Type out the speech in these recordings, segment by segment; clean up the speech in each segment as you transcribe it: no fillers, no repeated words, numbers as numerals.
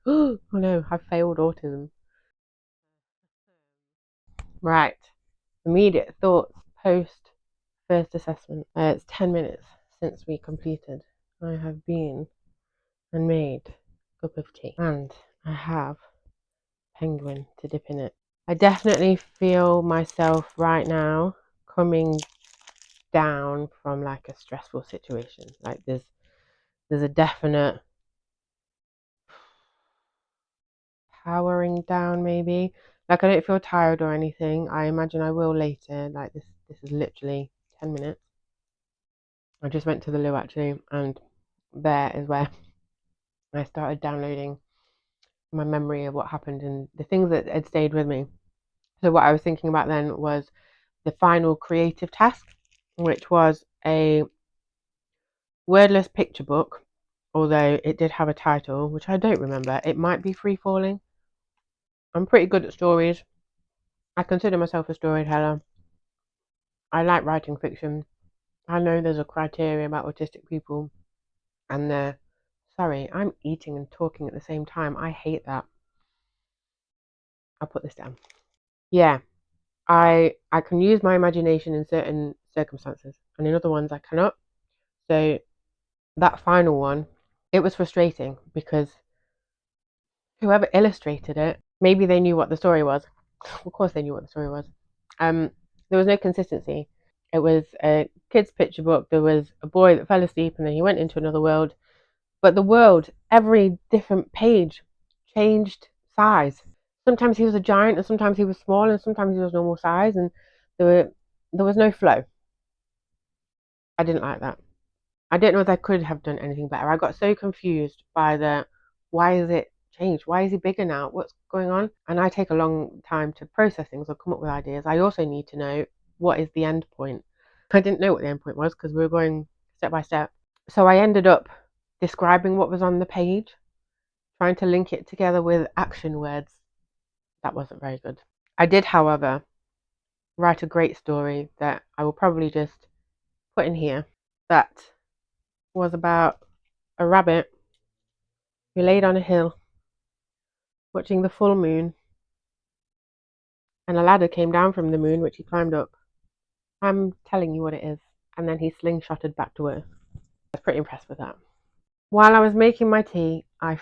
Oh no, I've failed autism. Right. Immediate thoughts post first assessment. It's 10 minutes since we completed. I have been and made a cup of tea, and I have penguin to dip in it. I definitely feel myself right now coming down from like a stressful situation. Like there's a definite powering down maybe. Like I don't feel tired or anything. I imagine I will later. Like this is literally 10 minutes. I just went to the loo actually, and there is where I started downloading my memory of what happened and the things that had stayed with me. So what I was thinking about then was the final creative task, which was a wordless picture book, although it did have a title, which I don't remember. It might be Free Falling. I'm pretty good at stories. I consider myself a storyteller. I like writing fiction. I know there's a criteria about autistic people, and sorry, I'm eating and talking at the same time. I hate that. I'll put this down. Yeah, I can use my imagination in certain circumstances, and in other ones I cannot. So that final one, it was frustrating because whoever illustrated it, maybe they knew what the story was. Of course, they knew what the story was. There was no consistency. It was a kid's picture book. There was a boy that fell asleep and then he went into another world. But the world, every different page changed size. Sometimes he was a giant and sometimes he was small and sometimes he was normal size and there was no flow. I didn't like that. I didn't know if I could have done anything better. I got so confused by the why is it changed? Why is he bigger now? What's going on? And I take a long time to process things or come up with ideas. I also need to know what is the end point. I didn't know what the end point was because we were going step by step. So I ended up describing what was on the page, trying to link it together with action words. That wasn't very good. I did, however, write a great story that I will probably just put in here that was about a rabbit who laid on a hill watching the full moon, and a ladder came down from the moon, which he climbed up. I'm telling you what it is. And then he slingshotted back to Earth. I was pretty impressed with that. While I was making my tea, I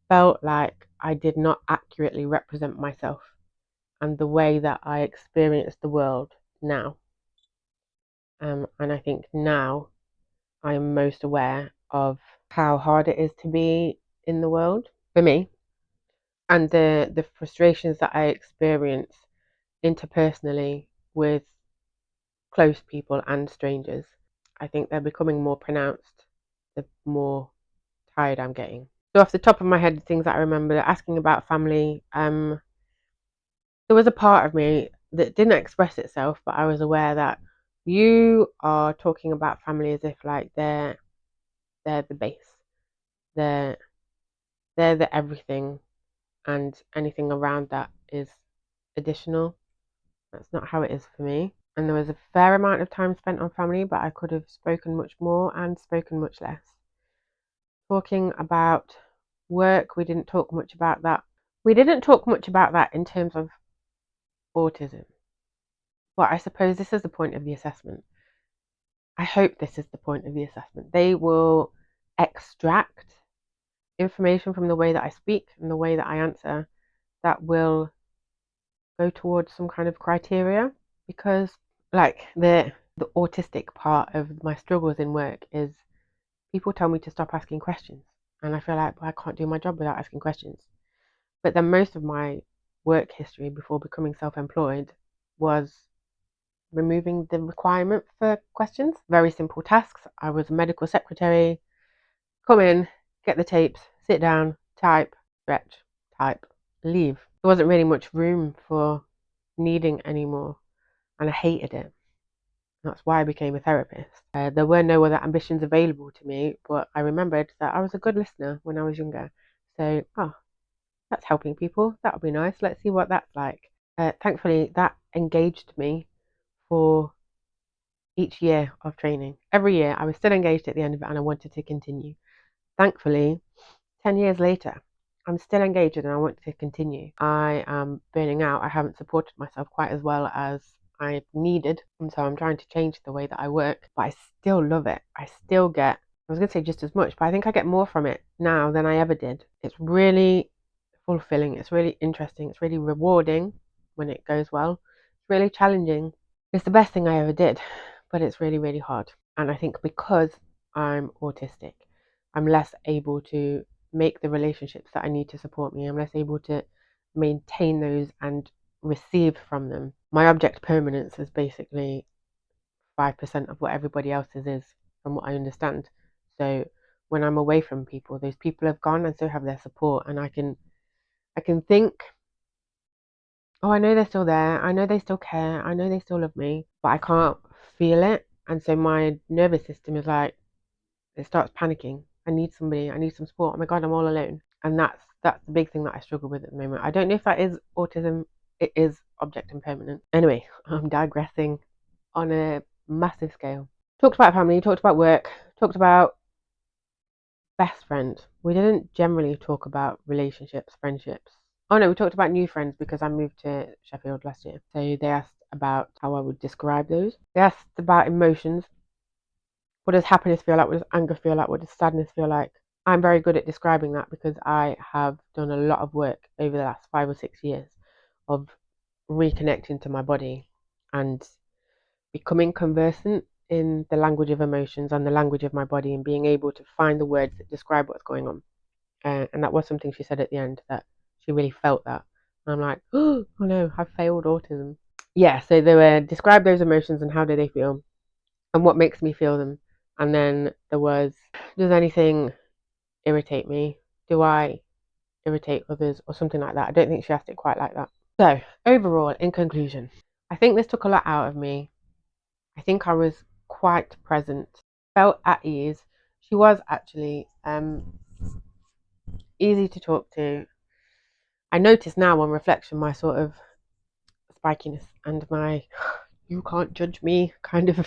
felt like I did not accurately represent myself and the way that I experience the world now. And I think now I am most aware of how hard it is to be in the world for me and the frustrations that I experience interpersonally with close people and strangers. I think they're becoming more pronounced the more tired I'm getting. So off the top of my head, the things that I remember asking about family, there was a part of me that didn't express itself, but I was aware that you are talking about family as if like they're the base. They're they're the everything and anything around that is additional. That's not how it is for me. And there was a fair amount of time spent on family, but I could have spoken much more and spoken much less. Talking about work, we didn't talk much about that. We didn't talk much about that in terms of autism, but I suppose this is the point of the assessment. I hope this is the point of the assessment. They will extract information from the way that I speak and the way that I answer that will go towards some kind of criteria because like the autistic part of my struggles in work is people tell me to stop asking questions and I feel like well, I can't do my job without asking questions. But then most of my work history before becoming self-employed was removing the requirement for questions. Very simple tasks. I was a medical secretary, come in, get the tapes, sit down, type, stretch, type, leave. There wasn't really much room for needing anymore, and I hated it. That's why I became a therapist. There were no other ambitions available to me, but I remembered that I was a good listener when I was younger. So, that's helping people. That'll be nice. Let's see what that's like. Thankfully, that engaged me for each year of training. Every year, I was still engaged at the end of it and I wanted to continue. Thankfully, 10 years later, I'm still engaged and I want to continue. I am burning out. I haven't supported myself quite as well as I needed. And so I'm trying to change the way that I work. But I still love it. I still get, I was going to say just as much, but I think I get more from it now than I ever did. It's really fulfilling. It's really interesting. It's really rewarding when it goes well. It's really challenging. It's the best thing I ever did, but it's really, really hard. And I think because I'm autistic, I'm less able to make the relationships that I need to support me. I'm less able to maintain those and receive from them. My object permanence is basically 5% of what everybody else's is, from what I understand. So when I'm away from people, those people have gone and so have their support, and I can think, oh, I know they're still there. I know they still care. I know they still love me, but I can't feel it. And so my nervous system is like, it starts panicking. I need somebody. I need some support. Oh my God, I'm all alone. And that's the big thing that I struggle with at the moment. I don't know if that is autism. It is object impermanent. Anyway, I'm digressing on a massive scale. Talked about family, talked about work, talked about best friend. We didn't generally talk about relationships, friendships. Oh no, we talked about new friends because I moved to Sheffield last year. So they asked about how I would describe those. They asked about emotions. What does happiness feel like? What does anger feel like? What does sadness feel like? I'm very good at describing that because I have done a lot of work over the last 5 or 6 years of reconnecting to my body and becoming conversant in the language of emotions and the language of my body and being able to find the words that describe what's going on. And that was something she said at the end, that she really felt that. And I'm like, oh no, I've failed autism. Yeah, so they were describe those emotions and how do they feel and what makes me feel them. And then there was, does anything irritate me? Do I irritate others or something like that? I don't think she asked it quite like that. So overall, in conclusion, I think this took a lot out of me. I think I was quite present, felt at ease. She was actually easy to talk to. I notice now on reflection my sort of spikiness and my you can't judge me kind of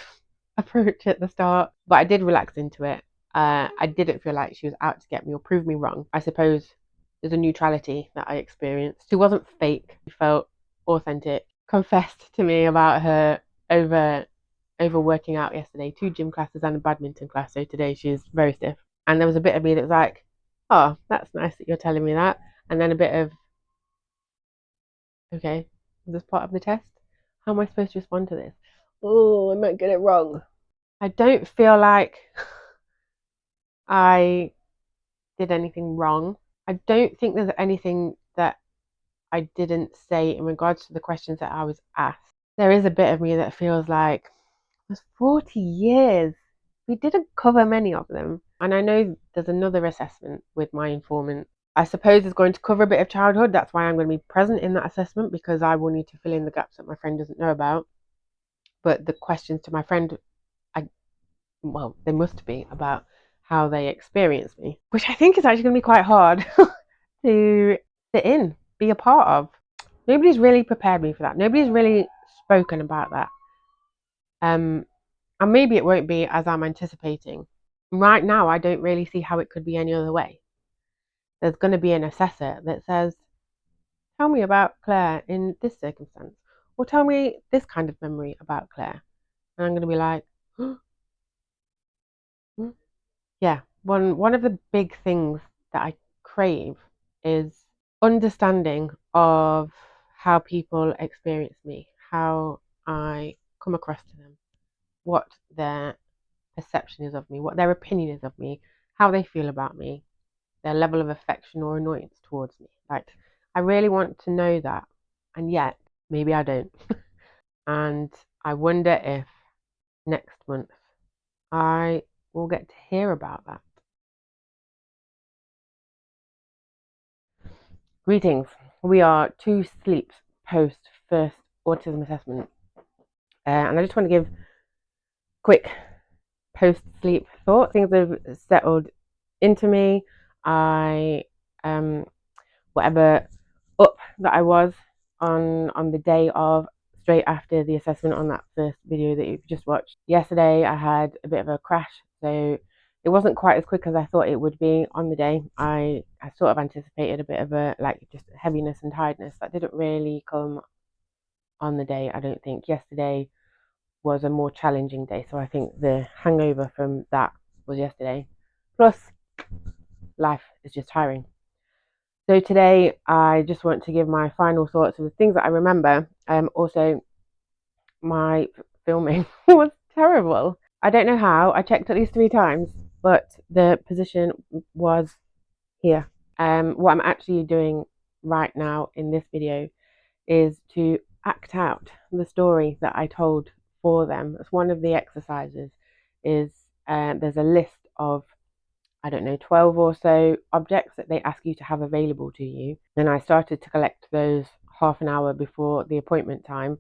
approach at the start, but I did relax into it. I didn't feel like she was out to get me or prove me wrong. I suppose there's a neutrality that I experienced. She wasn't fake. She felt authentic. Confessed to me about her over working out yesterday, 2 gym classes and a badminton class. So today she's very stiff. And there was a bit of me that was like, oh, that's nice that you're telling me that. And then a bit of, okay, is this part of the test? How am I supposed to respond to this? Oh, I might get it wrong. I don't feel like I did anything wrong. I don't think there's anything that I didn't say in regards to the questions that I was asked. There is a bit of me that feels like it was 40 years. We didn't cover many of them. And I know there's another assessment with my informant. I suppose it's going to cover a bit of childhood. That's why I'm going to be present in that assessment, because I will need to fill in the gaps that my friend doesn't know about. But the questions to my friend, well, they must be about how they experience me, which I think is actually going to be quite hard to sit in, be a part of. Nobody's really prepared me for that. Nobody's really spoken about that. And maybe it won't be as I'm anticipating. Right now, I don't really see how it could be any other way. There's going to be an assessor that says, tell me about Claire in this circumstance, or tell me this kind of memory about Claire. And I'm going to be like, yeah, one of the big things that I crave is understanding of how people experience me, how I come across to them, what their perception is of me, what their opinion is of me, how they feel about me, their level of affection or annoyance towards me. Like, I really want to know that, and yet maybe I don't. And I wonder if next month I will get to hear about that. Greetings. We are 2 sleeps post first autism assessment. And I just want to give quick post sleep thoughts. Things have settled into me. I whatever up that I was on the day of, straight after the assessment, on that first video that you've just watched. Yesterday I had a bit of a crash, so It wasn't quite as quick as I thought it would be on the day. I sort of anticipated a bit of a like just heaviness and tiredness that didn't really come on the day. I don't think yesterday was a more challenging day, so I think the hangover from that was yesterday. Plus, life is just tiring. So today, I just want to give my final thoughts of the things that I remember. Also, my filming was terrible. I don't know how. I checked at least 3 times, but the position was here. What I'm actually doing right now in this video is to act out the story that I told for them. It's one of the exercises. Is there's a list of, I don't know, 12 or so objects that they ask you to have available to you. And I started to collect those half an hour before the appointment time.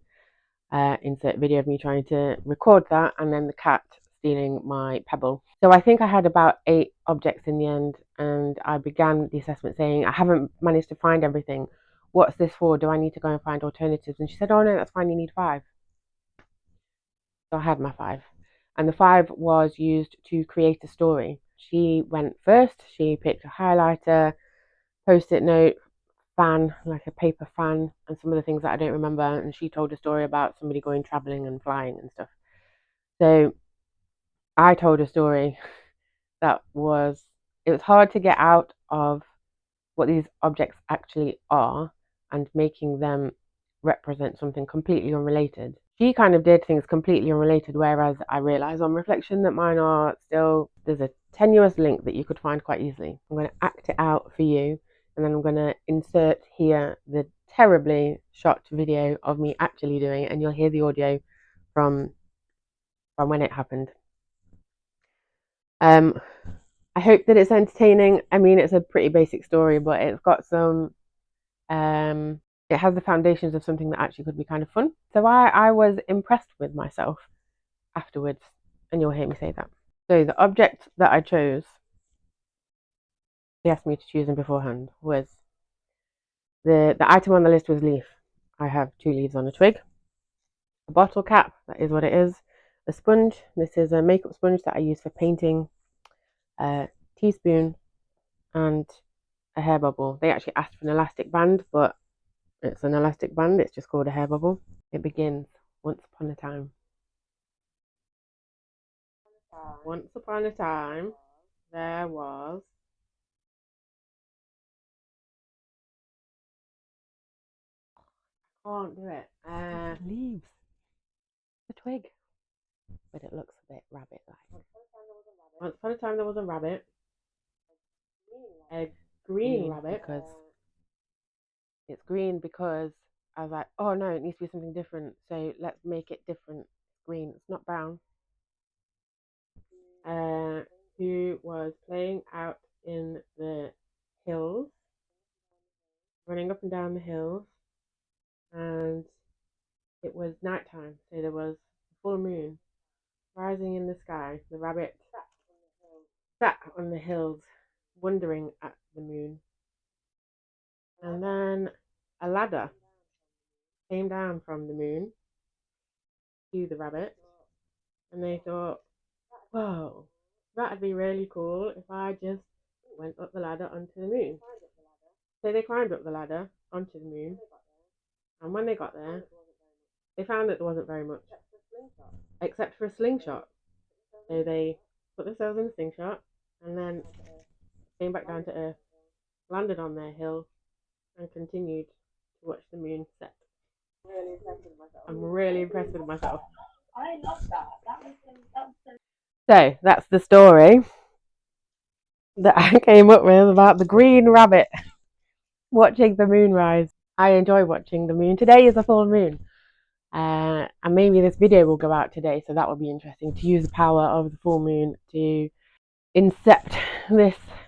Insert video of me trying to record that, and then the cat stealing my pebble. So I think I had about 8 objects in the end, and I began the assessment saying, I haven't managed to find everything. What's this for? Do I need to go and find alternatives? And she said, oh no, that's fine, you need 5. So I had my 5. And the 5 was used to create a story. She went first, she picked a highlighter, post-it note, fan, like a paper fan, and some of the things that I don't remember. And she told a story about somebody going traveling and flying and stuff. So I told a story that it was hard to get out of what these objects actually are and making them represent something completely unrelated. She kind of did things completely unrelated, whereas I realised on reflection that mine are still, there's a tenuous link that you could find quite easily. I'm going to act it out for you, and then I'm going to insert here the terribly shot video of me actually doing it, and you'll hear the audio from when it happened. I hope that it's entertaining. I mean, it's a pretty basic story, but it's got some it has the foundations of something that actually could be kind of fun. So I was impressed with myself afterwards, and you'll hear me say that. So the object that I chose, they asked me to choose them beforehand, was the item on the list was leaf. I have 2 leaves on a twig. A bottle cap, that is what it is. A sponge, this is a makeup sponge that I use for painting. A teaspoon and a hair bubble. They actually asked for an elastic band, but it's an elastic band, it's just called a hair bubble. It begins once upon a time. Once upon a time, there was can't do it. Leaves. The twig. But it looks a bit rabbit-like. Once upon a time, there was a rabbit. A green rabbit, because it's green because I was like, oh no, it needs to be something different. So let's make it different. Green. It's not brown. Who was playing out in the hills, running up and down the hills, and it was nighttime, so there was a full moon rising in the sky. The rabbit sat on the hills, wondering at the moon, and then a ladder came down from the moon to the rabbit, and they thought, whoa, that'd be really cool if I just went up the ladder onto the moon. So they climbed up the ladder onto the moon, and when they got there, they found that there wasn't very much, except for a slingshot. So they put themselves in a slingshot, and then came back down to earth, landed on their hill, and continued to watch the moon set. I'm really impressed with myself. I love that. So that's the story that I came up with about the green rabbit watching the moon rise. I enjoy watching the moon. Today is a full moon. And maybe this video will go out today, so that will be interesting, to use the power of the full moon to incept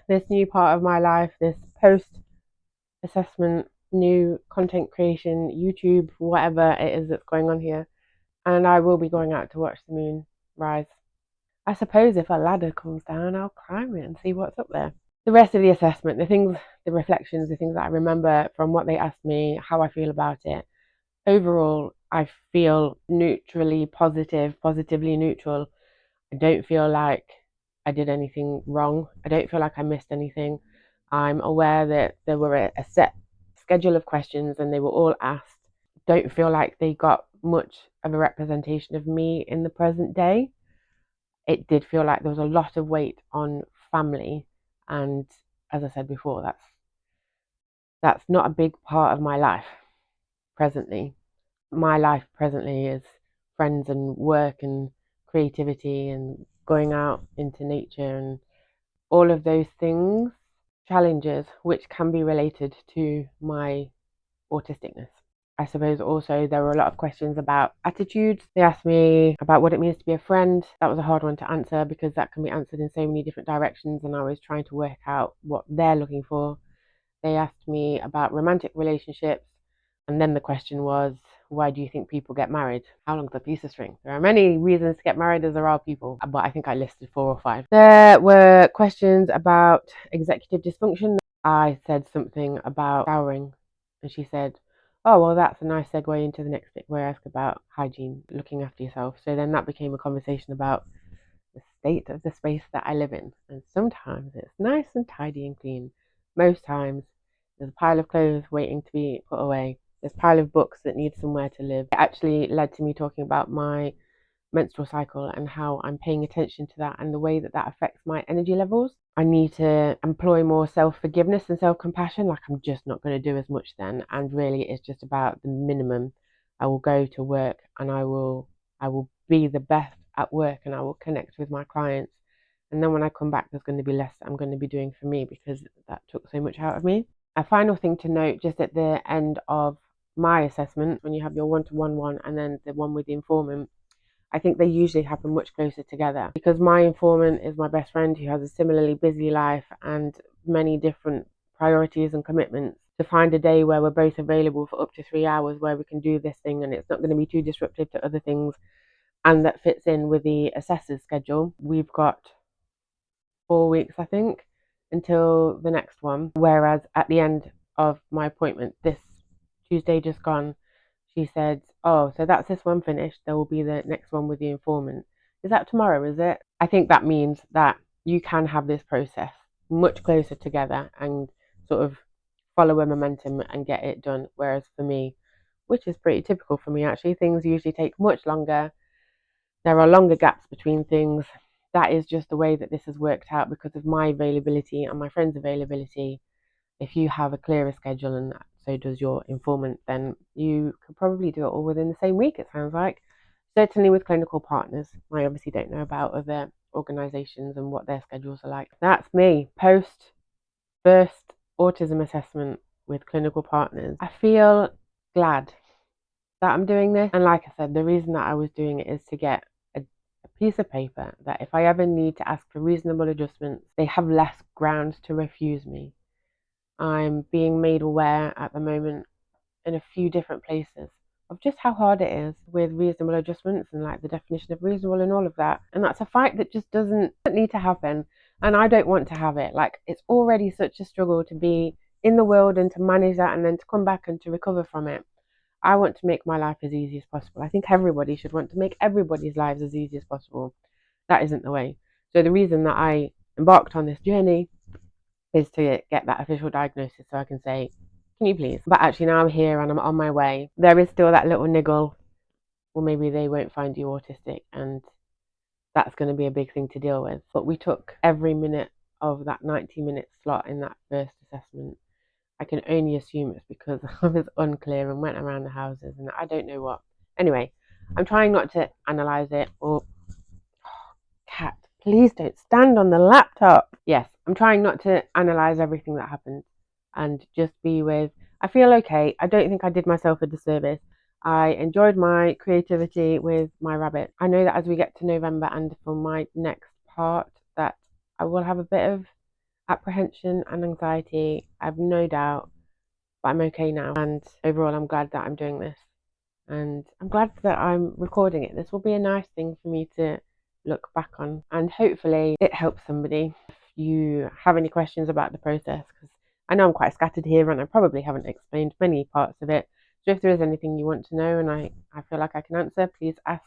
this new part of my life, this post-assessment, new content creation, YouTube, whatever it is that's going on here. And I will be going out to watch the moon rise. I suppose if a ladder comes down, I'll climb it and see what's up there. The rest of the assessment, the reflections, the things that I remember from what they asked me, how I feel about it. Overall, I feel neutrally positive, positively neutral. I don't feel like I did anything wrong. I don't feel like I missed anything. I'm aware that there were a set schedule of questions and they were all asked. Don't feel like they got much of a representation of me in the present day. It did feel like there was a lot of weight on family, and as I said before, that's not a big part of my life presently. My life presently is friends and work and creativity and going out into nature and all of those things, challenges which can be related to my autisticness. I suppose also there were a lot of questions about attitudes. They asked me about what it means to be a friend. That was a hard one to answer because that can be answered in so many different directions, and I was trying to work out what they're looking for. They asked me about romantic relationships, and then the question was, why do you think people get married? How long's a piece of string? There are many reasons to get married as there are people, but I think I listed 4 or 5. There were questions about executive dysfunction. I said something about showering, and she said, oh, well, that's a nice segue into the next bit where I ask about hygiene, looking after yourself. So then that became a conversation about the state of the space that I live in. And sometimes it's nice and tidy and clean. Most times there's a pile of clothes waiting to be put away. There's a pile of books that need somewhere to live. It actually led to me talking about my menstrual cycle and how I'm paying attention to that and the way that that affects my energy levels. I need to employ more self-forgiveness and self-compassion. Like, I'm just not going to do as much then, and really it's just about the minimum. I will go to work and I will be the best at work and I will connect with my clients, and then when I come back there's going to be less that I'm going to be doing for me because that took so much out of me. A final thing to note, just at the end of my assessment, when you have your one-to-one one and then the one with the informant, I think they usually happen much closer together because my informant is my best friend who has a similarly busy life and many different priorities and commitments. To find a day where we're both available for up to 3 hours where we can do this thing and it's not going to be too disruptive to other things, and that fits in with the assessor's schedule. We've got 4 weeks, I think, until the next one. Whereas at the end of my appointment, this Tuesday just gone, she said, oh, so that's this one finished. There will be the next one with the informant. Is that tomorrow, is it? I think that means that you can have this process much closer together and sort of follow a momentum and get it done. Whereas for me, which is pretty typical for me actually, things usually take much longer. There are longer gaps between things. That is just the way that this has worked out because of my availability and my friend's availability. If you have a clearer schedule and so does your informant, then you could probably do it all within the same week, it sounds like. Certainly with clinical partners. I obviously don't know about other organisations and what their schedules are like. That's me, post first autism assessment with clinical partners. I feel glad that I'm doing this. And like I said, the reason that I was doing it is to get a piece of paper that if I ever need to ask for reasonable adjustments, they have less grounds to refuse me. I'm being made aware at the moment in a few different places of just how hard it is with reasonable adjustments and like the definition of reasonable and all of that. And that's a fight that just doesn't need to happen. And I don't want to have it. Like, it's already such a struggle to be in the world and to manage that and then to come back and to recover from it. I want to make my life as easy as possible. I think everybody should want to make everybody's lives as easy as possible. That isn't the way. So the reason that I embarked on this journey is to get that official diagnosis so I can say, can you please? But actually now I'm here and I'm on my way. There is still that little niggle, well, maybe they won't find you autistic, and that's going to be a big thing to deal with. But we took every minute of that 90-minute slot in that first assessment. I can only assume it's because I was unclear and went around the houses and I don't know what. Anyway, I'm trying not to analyse it or... Cat, please don't stand on the laptop. Yes, I'm trying not to analyse everything that happened and just be with, I feel okay. I don't think I did myself a disservice. I enjoyed my creativity with my rabbit. I know that as we get to November and for my next part that I will have a bit of apprehension and anxiety. I have no doubt, but I'm okay now. And overall, I'm glad that I'm doing this. And I'm glad that I'm recording it. This will be a nice thing for me to look back on, and hopefully it helps somebody. If you have any questions about the process, because I know I'm quite scattered here and I probably haven't explained many parts of it, so if there is anything you want to know and I feel like I can answer, please ask.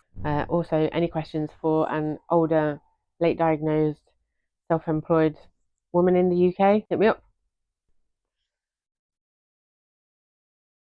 Also, any questions for an older, late diagnosed self-employed woman in the UK, hit me up.